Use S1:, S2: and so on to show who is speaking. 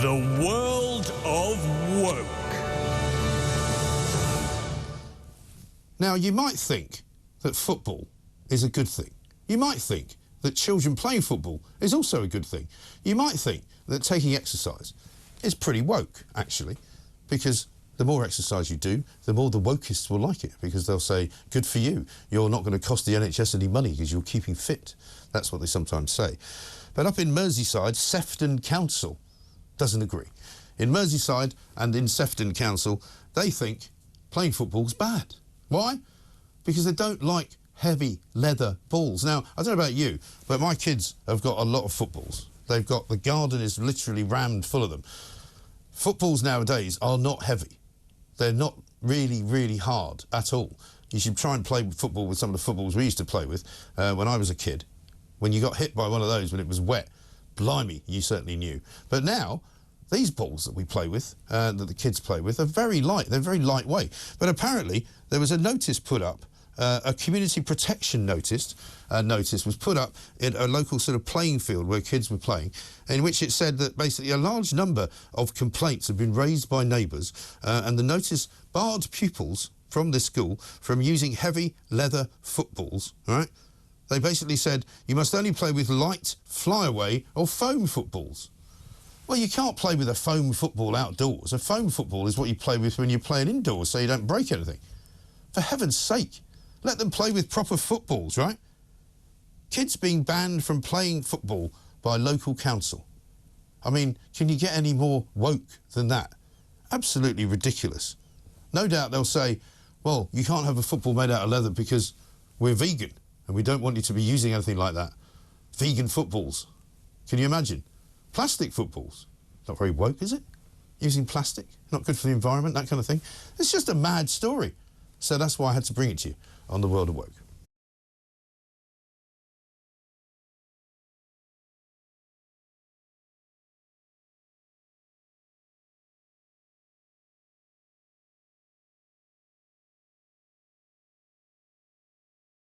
S1: The world of woke.
S2: Now, you might think that football is a good thing. You might think that children playing football is also a good thing. You might think that taking exercise is pretty woke, actually, because the more exercise you do, the more the wokeists will like it, because they'll say, good for you, you're not going to cost the NHS any money because you're keeping fit. That's what they sometimes say. But up in Merseyside, Sefton Council doesn't agree. In Merseyside and in Sefton Council, they think playing football's bad. Why? Because they don't like heavy leather balls. Now, I don't know about you, but my kids have got a lot of footballs. They've got, the garden is literally rammed full of them. Footballs nowadays are not heavy. They're not really, really hard at all. You should try and play football with some of the footballs we used to play with when I was a kid. When you got hit by one of those when it was wet, blimey, you certainly knew. But now, these balls that we play with, that the kids play with, are very light. They're very lightweight. But apparently, there was a notice put up, a community protection notice was put up in a local sort of playing field where kids were playing, in which it said that basically a large number of complaints have been raised by neighbours, and the notice barred pupils from this school from using heavy leather footballs, right? They basically said, you must only play with light, flyaway or foam footballs. Well, you can't play with a foam football outdoors. A foam football is what you play with when you're playing indoors so you don't break anything. For heaven's sake, let them play with proper footballs, right? Kids being banned from playing football by local council. I mean, can you get any more woke than that? Absolutely ridiculous. No doubt they'll say, well, you can't have a football made out of leather because we're vegan and we don't want you to be using anything like that. Vegan footballs. Can you imagine? Plastic footballs. Not very woke, is it? Using plastic, not good for the environment, that kind of thing. It's just a mad story. So that's why I had to bring it to you on The World of Woke.